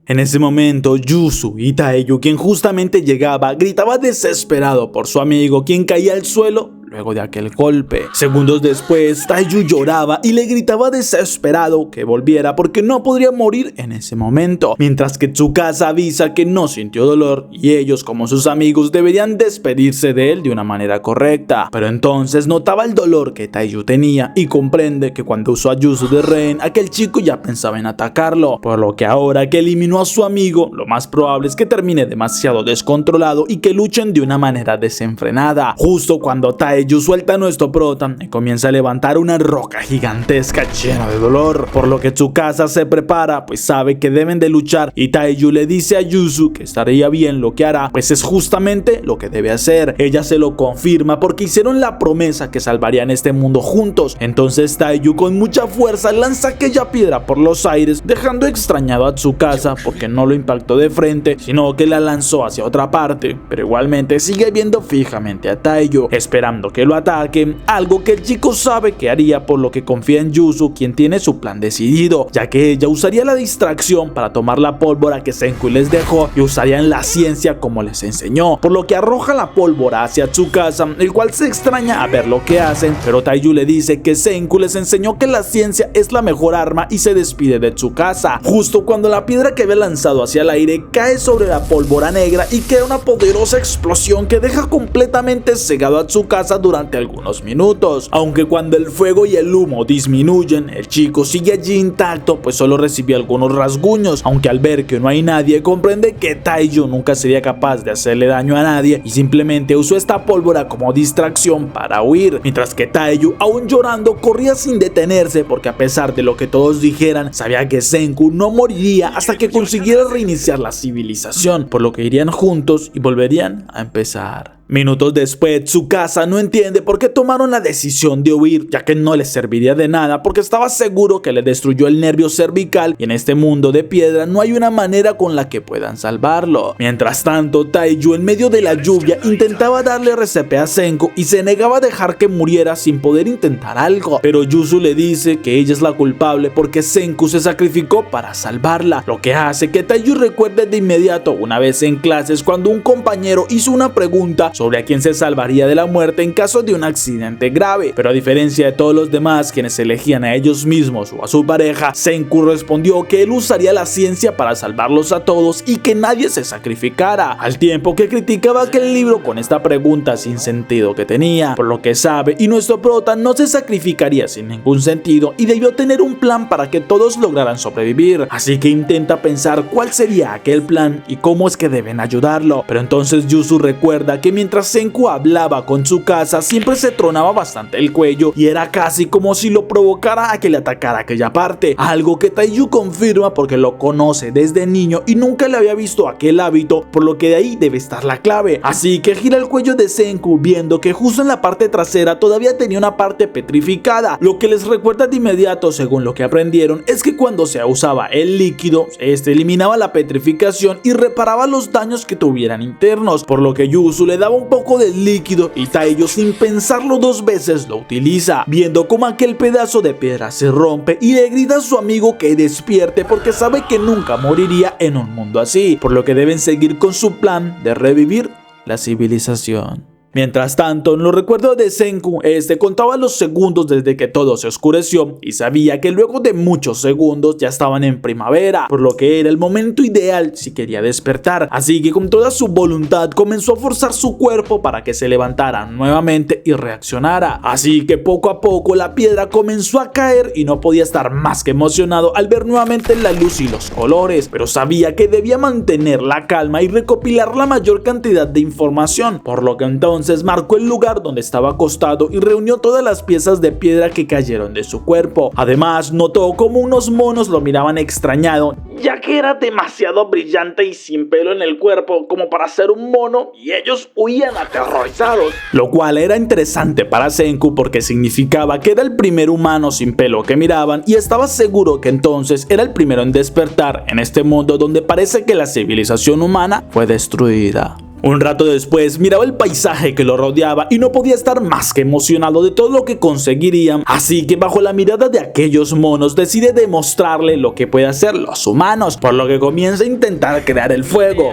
A: En ese momento, Yuzu y Taiju, quien justamente llegaba, gritaba desesperado por su amigo, quien caía al suelo luego de aquel golpe. Segundos después, Taiju lloraba y le gritaba desesperado que volviera porque no podría morir en ese momento, mientras que Tsukasa avisa que no sintió dolor y ellos, como sus amigos, deberían despedirse de él de una manera correcta. Pero entonces notaba el dolor que Taiju tenía y comprende que cuando usó a Yuzu de rehén, aquel chico ya pensaba en atacarlo, por lo que ahora que eliminó a su amigo, lo más probable es que termine demasiado descontrolado y que luchen de una manera desenfrenada. Justo cuando Taiju suelta a nuestro prota y comienza a levantar una roca gigantesca llena de dolor, por lo que Tsukasa se prepara, pues sabe que deben de luchar y Taiju le dice a Yuzu que estaría bien lo que hará, pues es justamente lo que debe hacer. Ella se lo confirma porque hicieron la promesa que salvarían este mundo juntos. Entonces Taiju con mucha fuerza lanza aquella piedra por los aires, dejando extrañado a Tsukasa porque no lo impactó de frente, sino que la lanzó hacia otra parte, pero igualmente sigue viendo fijamente a Taiju, esperando que lo ataque, algo que el chico sabe que haría, por lo que confía en Yuzu, quien tiene su plan decidido, ya que ella usaría la distracción para tomar la pólvora que Senku les dejó y usarían la ciencia como les enseñó, por lo que arroja la pólvora hacia Tsukasa, el cual se extraña a ver lo que hacen, pero Taiju le dice que Senku les enseñó que la ciencia es la mejor arma y se despide de Tsukasa, justo cuando la piedra que había lanzado hacia el aire cae sobre la pólvora negra y crea una poderosa explosión que deja completamente cegado a Tsukasa durante algunos minutos, aunque cuando el fuego y el humo disminuyen, el chico sigue allí intacto, pues solo recibió algunos rasguños, aunque al ver que no hay nadie, comprende que Taiju nunca sería capaz de hacerle daño a nadie y simplemente usó esta pólvora como distracción para huir, mientras que Taiju, aún llorando, corría sin detenerse porque a pesar de lo que todos dijeran, sabía que Senku no moriría hasta que consiguiera reiniciar la civilización, por lo que irían juntos y volverían a empezar. Minutos después, Tsukasa no entiende por qué tomaron la decisión de huir, ya que no les serviría de nada porque estaba seguro que le destruyó el nervio cervical y en este mundo de piedra no hay una manera con la que puedan salvarlo. Mientras tanto, Taiju en medio de la lluvia intentaba darle RCP a Senku y se negaba a dejar que muriera sin poder intentar algo, pero Yuzu le dice que ella es la culpable porque Senku se sacrificó para salvarla, lo que hace que Taiju recuerde de inmediato una vez en clases cuando un compañero hizo una pregunta sobre a quién se salvaría de la muerte en caso de un accidente grave, pero a diferencia de todos los demás quienes elegían a ellos mismos o a su pareja, Senku respondió que él usaría la ciencia para salvarlos a todos y que nadie se sacrificara, al tiempo que criticaba aquel libro con esta pregunta sin sentido que tenía, por lo que sabe y nuestro prota no se sacrificaría sin ningún sentido y debió tener un plan para que todos lograran sobrevivir, así que intenta pensar cuál sería aquel plan y cómo es que deben ayudarlo, pero entonces Yuzu recuerda que mientras Senku hablaba con su casa siempre se tronaba bastante el cuello y era casi como si lo provocara a que le atacara aquella parte, algo que Taiyu confirma porque lo conoce desde niño y nunca le había visto aquel hábito, por lo que de ahí debe estar la clave, así que gira el cuello de Senku viendo que justo en la parte trasera todavía tenía una parte petrificada, lo que les recuerda de inmediato, según lo que aprendieron, es que cuando se usaba el líquido, este eliminaba la petrificación y reparaba los daños que tuvieran internos, por lo que Yuzu le daba un poco del líquido y Taiyu sin pensarlo dos veces lo utiliza, viendo como aquel pedazo de piedra se rompe y le grita a su amigo que despierte porque sabe que nunca moriría en un mundo así, por lo que deben seguir con su plan de revivir la civilización. Mientras tanto, en los recuerdos de Senku, contaba los segundos desde que todo se oscureció y sabía que luego de muchos segundos ya estaban en primavera, por lo que era el momento ideal si quería despertar, así que con toda su voluntad comenzó a forzar su cuerpo para que se levantara nuevamente y reaccionara, así que poco a poco la piedra comenzó a caer y no podía estar más que emocionado al ver nuevamente la luz y los colores, pero sabía que debía mantener la calma y recopilar la mayor cantidad de información, por lo que entonces marcó el lugar donde estaba acostado y reunió todas las piezas de piedra que cayeron de su cuerpo. Además, notó como unos monos lo miraban extrañado,
C: ya que era demasiado brillante y sin pelo en el cuerpo como para ser un mono, y ellos huían aterrorizados.
A: Lo cual era interesante para Senku porque significaba que era el primer humano sin pelo que miraban y estaba seguro que entonces era el primero en despertar en este mundo donde parece que la civilización humana fue destruida. Un rato después miraba el paisaje que lo rodeaba y no podía estar más que emocionado de todo lo que conseguirían, así que bajo la mirada de aquellos monos decide demostrarle lo que puede hacer los humanos, por lo que comienza a intentar crear el fuego.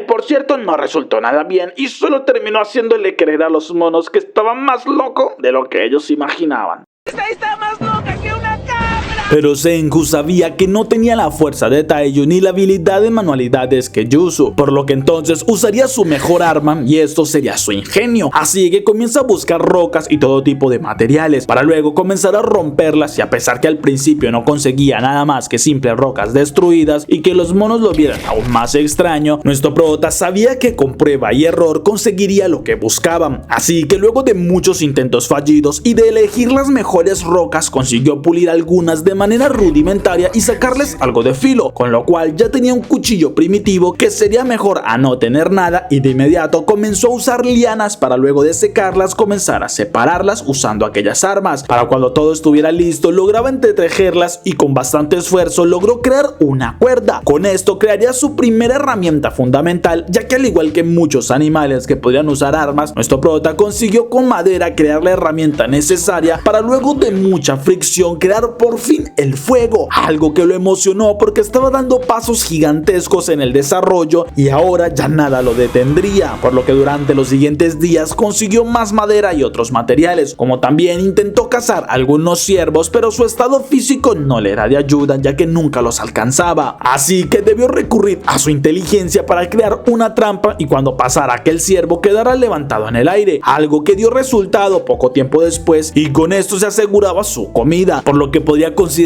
C: Por cierto, no resultó nada bien y solo terminó haciéndole creer a los monos que estaba más loco de lo que ellos imaginaban.
B: ¡Está más loca que una cabra!
A: Pero Senku sabía que no tenía la fuerza de Taiyu ni la habilidad de manualidades que Yuzu, por lo que entonces usaría su mejor arma y esto sería su ingenio, así que comienza a buscar rocas y todo tipo de materiales para luego comenzar a romperlas, y a pesar que al principio no conseguía nada más que simples rocas destruidas y que los monos lo vieran aún más extraño, nuestro prota sabía que con prueba y error conseguiría lo que buscaban, así que luego de muchos intentos fallidos y de elegir las mejores rocas consiguió pulir algunas de manera rudimentaria y sacarles algo de filo, con lo cual ya tenía un cuchillo primitivo que sería mejor a no tener nada, y de inmediato comenzó a usar lianas para luego de secarlas comenzar a separarlas usando aquellas armas. Para cuando todo estuviera listo lograba entretejerlas y con bastante esfuerzo logró crear una cuerda. Con esto crearía su primera herramienta fundamental, ya que al igual que muchos animales que podrían usar armas, nuestro prota consiguió con madera crear la herramienta necesaria para luego de mucha fricción crear por fin el fuego, algo que lo emocionó porque estaba dando pasos gigantescos en el desarrollo y ahora ya nada lo detendría, por lo que durante los siguientes días consiguió más madera y otros materiales, como también intentó cazar algunos ciervos, pero su estado físico no le era de ayuda ya que nunca los alcanzaba, así que debió recurrir a su inteligencia para crear una trampa y cuando pasara aquel ciervo quedara levantado en el aire, algo que dio resultado poco tiempo después, y con esto se aseguraba su comida, por lo que podría considerarse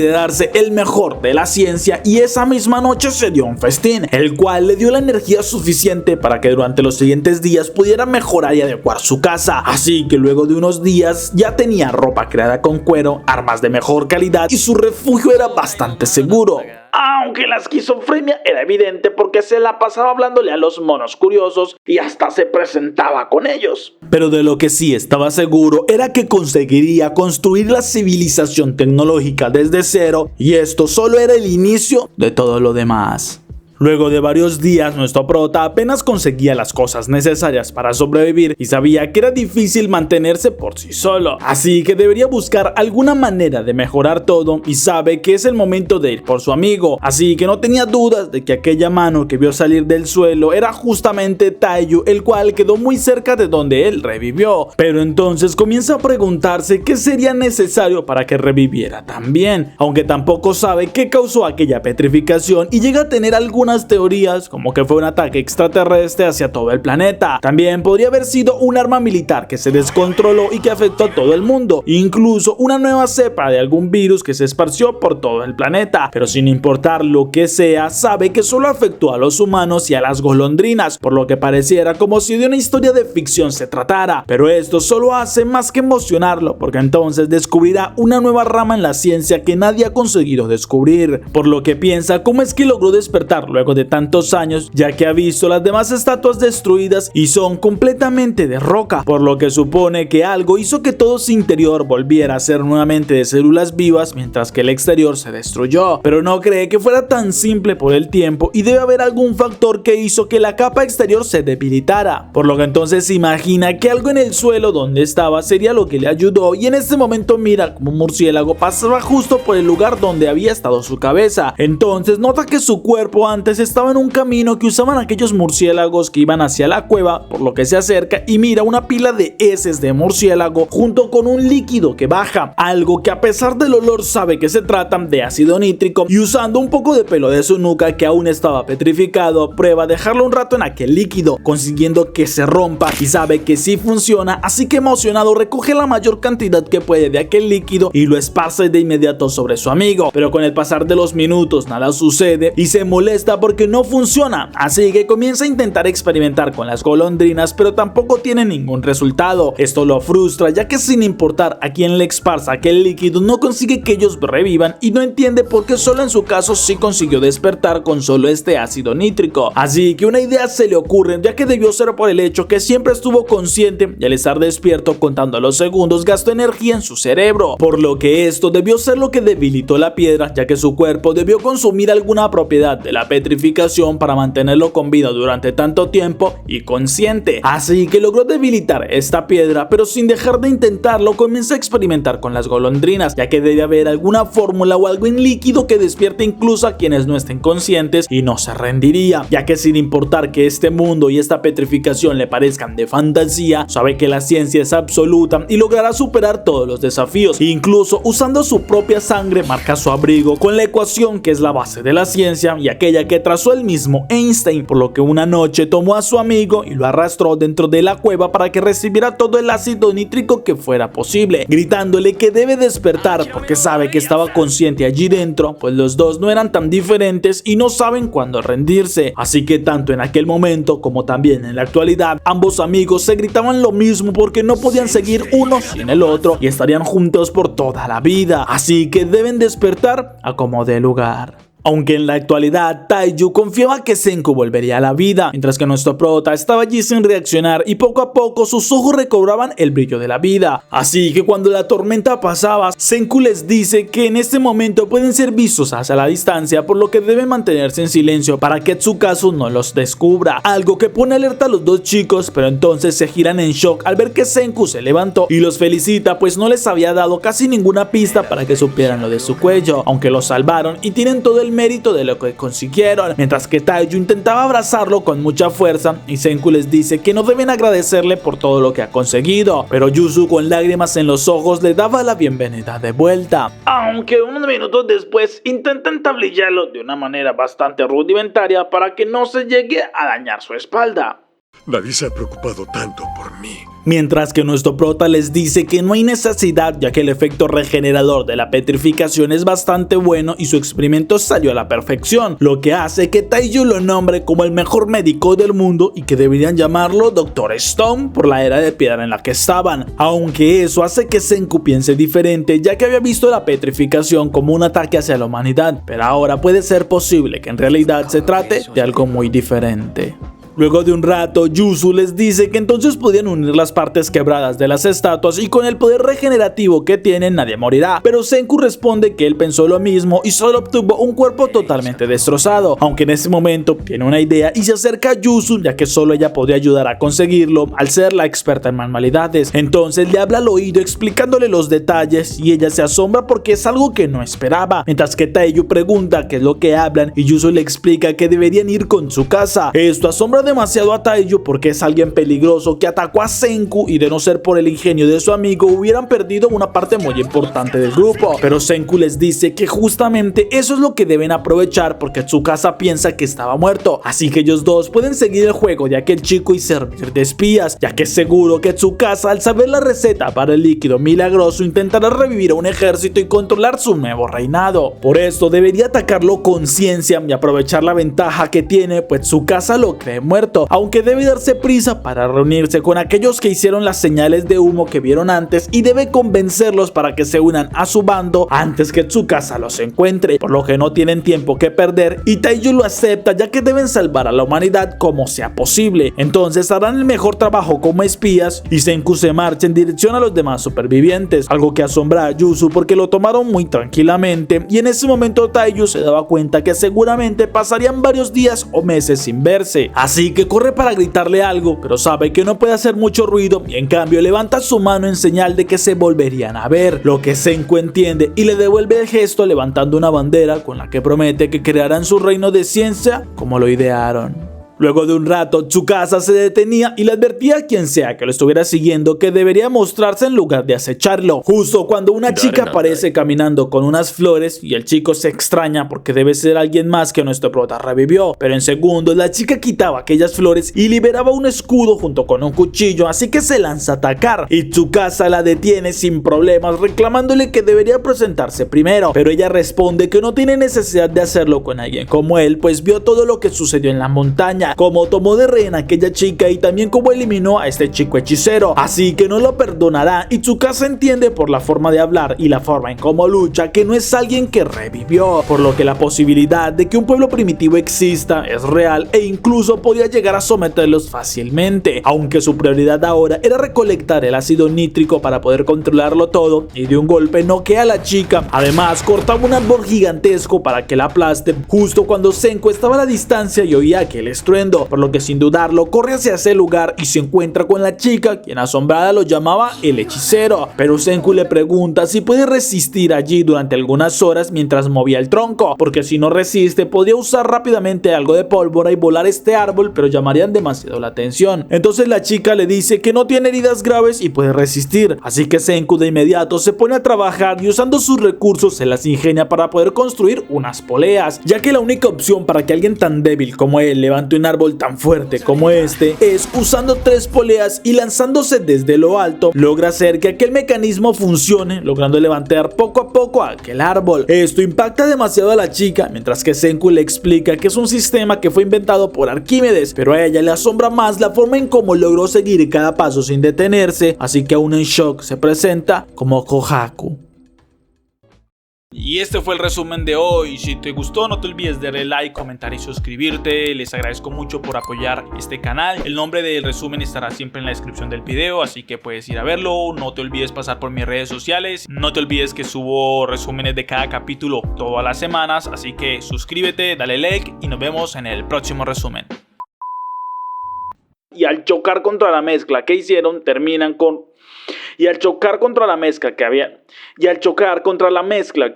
A: el mejor de la ciencia, y esa misma noche se dio un festín, el cual le dio la energía suficiente para que durante los siguientes días pudiera mejorar y adecuar su casa, así que luego de unos días ya tenía ropa creada con cuero, armas de mejor calidad y su refugio era bastante seguro.
C: Aunque la esquizofrenia era evidente porque se la pasaba hablándole a los monos curiosos y hasta se presentaba con ellos.
A: Pero de lo que sí estaba seguro era que conseguiría construir la civilización tecnológica desde cero, y esto solo era el inicio de todo lo demás. Luego de varios días, nuestro prota apenas conseguía las cosas necesarias para sobrevivir y sabía que era difícil mantenerse por sí solo, así que debería buscar alguna manera de mejorar todo y sabe que es el momento de ir por su amigo, así que no tenía dudas de que aquella mano que vio salir del suelo era justamente Taiyu, el cual quedó muy cerca de donde él revivió, pero entonces comienza a preguntarse qué sería necesario para que reviviera también, aunque tampoco sabe qué causó aquella petrificación y llega a tener algunas teorías como que fue un ataque extraterrestre hacia todo el planeta. También podría haber sido un arma militar que se descontroló y que afectó a todo el mundo, incluso una nueva cepa de algún virus que se esparció por todo el planeta, pero sin importar lo que sea, sabe que solo afectó a los humanos y a las golondrinas, por lo que pareciera como si de una historia de ficción se tratara, pero esto solo hace más que emocionarlo, porque entonces descubrirá una nueva rama en la ciencia que nadie ha conseguido descubrir, por lo que piensa cómo es que logró despertar luego de tantos años, ya que ha visto las demás estatuas destruidas y son completamente de roca, por lo que supone que algo hizo que todo su interior volviera a ser nuevamente de células vivas, mientras que el exterior se destruyó, pero no cree que fuera tan simple por el tiempo y debe haber algún factor que hizo que la capa exterior se debilitara, por lo que entonces se imagina que algo en el suelo donde estaba sería lo que le ayudó, y en este momento mira como un murciélago pasaba justo por el lugar donde había estado su cabeza. Entonces nota que su cuerpo antes estaba en un camino que usaban aquellos murciélagos que iban hacia la cueva, por lo que se acerca y mira una pila de heces de murciélago junto con un líquido que baja, algo que a pesar del olor sabe que se tratan de ácido nítrico, y usando un poco de pelo de su nuca que aún estaba petrificado, prueba a dejarlo un rato en aquel líquido, consiguiendo que se rompa, y sabe que sí funciona, así que emocionado recoge la mayor cantidad que puede de aquel líquido y lo esparce de inmediato sobre su amigo, pero con el pasar de los minutos nada sucede y se molesta porque no funciona, así que comienza a intentar experimentar con las golondrinas, pero tampoco tiene ningún resultado. Esto lo frustra, ya que sin importar a quién le esparza aquel líquido no consigue que ellos revivan, y no entiende por qué solo en su caso sí consiguió despertar con solo este ácido nítrico. Así que una idea se le ocurre, ya que debió ser por el hecho que siempre estuvo consciente y al estar despierto contando los segundos gastó energía en su cerebro, por lo que esto debió ser lo que debilitó la piedra, ya que su cuerpo debió consumir alguna propiedad de la petrificación para mantenerlo con vida durante tanto tiempo y consciente. Así que logró debilitar esta piedra, pero sin dejar de intentarlo comienza a experimentar con las golondrinas, ya que debe haber alguna fórmula o algo en líquido que despierte incluso a quienes no estén conscientes y no se rendiría, ya que sin importar que este mundo y esta petrificación le parezcan de fantasía, sabe que la ciencia es absoluta y logrará superar todos los desafíos, incluso usando su propia sangre marca su abrigo con la ecuación que es la base de la ciencia y aquella que trazó el mismo Einstein, por lo que una noche tomó a su amigo y lo arrastró dentro de la cueva para que recibiera todo el ácido nítrico que fuera posible, gritándole que debe despertar porque sabe que estaba consciente allí dentro, pues los dos no eran tan diferentes y no saben cuándo rendirse. Así que tanto en aquel momento como también en la actualidad, ambos amigos se gritaban lo mismo porque no podían seguir uno sin el otro y estarían juntos por toda la vida, así que deben despertar a como dé lugar. Aunque en la actualidad Taiyu confiaba que Senku volvería a la vida, mientras que nuestro prota estaba allí sin reaccionar y poco a poco sus ojos recobraban el brillo de la vida. Así que cuando la tormenta pasaba, Senku les dice que en este momento pueden ser vistos hacia la distancia, por lo que deben mantenerse en silencio para que Tsukazu no los descubra, algo que pone alerta a los dos chicos, pero entonces se giran en shock al ver que Senku se levantó y los felicita, pues no les había dado casi ninguna pista para que supieran lo de su cuello, aunque lo salvaron y tienen todo el mérito de lo que consiguieron, mientras que Taiyu intentaba abrazarlo con mucha fuerza y Senku les dice que no deben agradecerle por todo lo que ha conseguido, pero Yuzu con lágrimas en los ojos le daba la bienvenida de vuelta.
C: Aunque unos minutos después intentan tablillarlo de una manera bastante rudimentaria para que no se llegue a dañar su espalda.
F: Nadie se ha preocupado tanto por mí.
A: Mientras que nuestro prota les dice que no hay necesidad, ya que el efecto regenerador de la petrificación es bastante bueno y su experimento salió a la perfección, lo que hace que Taiyu lo nombre como el mejor médico del mundo y que deberían llamarlo Dr. Stone por la era de piedra en la que estaban, aunque eso hace que Senku piense diferente, ya que había visto la petrificación como un ataque hacia la humanidad, pero ahora puede ser posible que en realidad se trate de algo muy diferente. Luego de un rato, Yuzu les dice que entonces podían unir las partes quebradas de las estatuas y con el poder regenerativo que tienen nadie morirá, pero Senku responde que él pensó lo mismo y solo obtuvo un cuerpo totalmente destrozado, aunque en ese momento tiene una idea y se acerca a Yuzu ya que solo ella podría ayudar a conseguirlo al ser la experta en manualidades. Entonces le habla al oído explicándole los detalles y ella se asombra porque es algo que no esperaba, mientras que Taiyu pregunta qué es lo que hablan y Yuzu le explica que deberían ir con su casa. Esto asombra demasiado a Taiyu porque es alguien peligroso que atacó a Senku y de no ser por el ingenio de su amigo hubieran perdido una parte muy importante del grupo, pero Senku les dice que justamente eso es lo que deben aprovechar porque Tsukasa piensa que estaba muerto, así que ellos dos pueden seguir el juego de aquel chico y servir de espías, ya que es seguro que Tsukasa al saber la receta para el líquido milagroso intentará revivir a un ejército y controlar su nuevo reinado. Por esto debería atacarlo con ciencia y aprovechar la ventaja que tiene, pues Tsukasa lo cree muerto, aunque debe darse prisa para reunirse con aquellos que hicieron las señales de humo que vieron antes y debe convencerlos para que se unan a su bando antes que Tsukasa los encuentre, por lo que no tienen tiempo que perder y Taiyu lo acepta ya que deben salvar a la humanidad como sea posible. Entonces harán el mejor trabajo como espías y Senku se marcha en dirección a los demás supervivientes, algo que asombra a Yuzu porque lo tomaron muy tranquilamente y en ese momento Taiyu se daba cuenta que seguramente pasarían varios días o meses sin verse, así que corre para gritarle algo, pero sabe que no puede hacer mucho ruido y en cambio levanta su mano en señal de que se volverían a ver, lo que Senku entiende y le devuelve el gesto levantando una bandera con la que promete que crearán su reino de ciencia como lo idearon. Luego de un rato, Tsukasa se detenía y le advertía a quien sea que lo estuviera siguiendo que debería mostrarse en lugar de acecharlo. Justo cuando una chica aparece caminando con unas flores y el chico se extraña porque debe ser alguien más que nuestro prota revivió. Pero en segundos la chica quitaba aquellas flores y liberaba un escudo junto con un cuchillo, así que se lanza a atacar. Y Tsukasa la detiene sin problemas reclamándole que debería presentarse primero. Pero ella responde que no tiene necesidad de hacerlo con alguien como él, pues vio todo lo que sucedió en la montaña, como tomó de rehén a aquella chica y también como eliminó a este chico hechicero, así que no lo perdonará y Tsukasa entiende por la forma de hablar y la forma en cómo lucha que no es alguien que revivió, por lo que la posibilidad de que un pueblo primitivo exista es real e incluso podía llegar a someterlos fácilmente, aunque su prioridad ahora era recolectar el ácido nítrico para poder controlarlo todo y de un golpe noquea a la chica. Además cortaba un árbol gigantesco para que la aplaste justo cuando Senku estaba a la distancia y oía aquel estruendo, por lo que sin dudarlo corre hacia ese lugar y se encuentra con la chica, quien asombrada lo llamaba el hechicero, pero Senku le pregunta si puede resistir allí durante algunas horas mientras movía el tronco, porque si no resiste podría usar rápidamente algo de pólvora y volar este árbol, pero llamarían demasiado la atención. Entonces la chica le dice que no tiene heridas graves y puede resistir, así que Senku de inmediato se pone a trabajar y usando sus recursos se las ingenia para poder construir unas poleas, ya que la única opción para que alguien tan débil como él levante un árbol tan fuerte como este es usando 3 poleas y lanzándose desde lo alto logra hacer que aquel mecanismo funcione, logrando levantar poco a poco a aquel árbol. Esto impacta demasiado a la chica, mientras que Senku le explica que es un sistema que fue inventado por Arquímedes, pero a ella le asombra más la forma en cómo logró seguir cada paso sin detenerse, así que aún en shock se presenta como Kohaku. Y este fue el resumen de hoy. Si te gustó, no te olvides de darle like, comentar y suscribirte. Les agradezco mucho por apoyar este canal. El nombre del resumen estará siempre en la descripción del video, así que puedes ir a verlo. No te olvides pasar por mis redes sociales. No te olvides que subo resúmenes de cada capítulo todas las semanas, así que suscríbete, dale like y nos vemos en el próximo resumen.
C: Y al chocar contra la mezcla que hicieron, terminan con... Y al chocar contra la mezcla que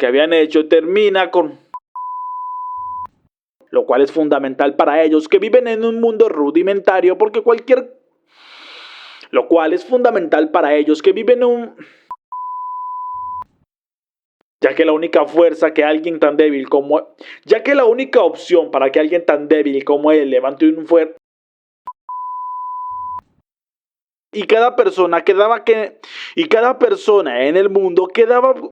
C: habían hecho, termina con... Lo cual es fundamental para ellos que viven en un mundo rudimentario porque ya que la única opción para que alguien tan débil como él levante un fuerte... Y cada persona en el mundo quedaba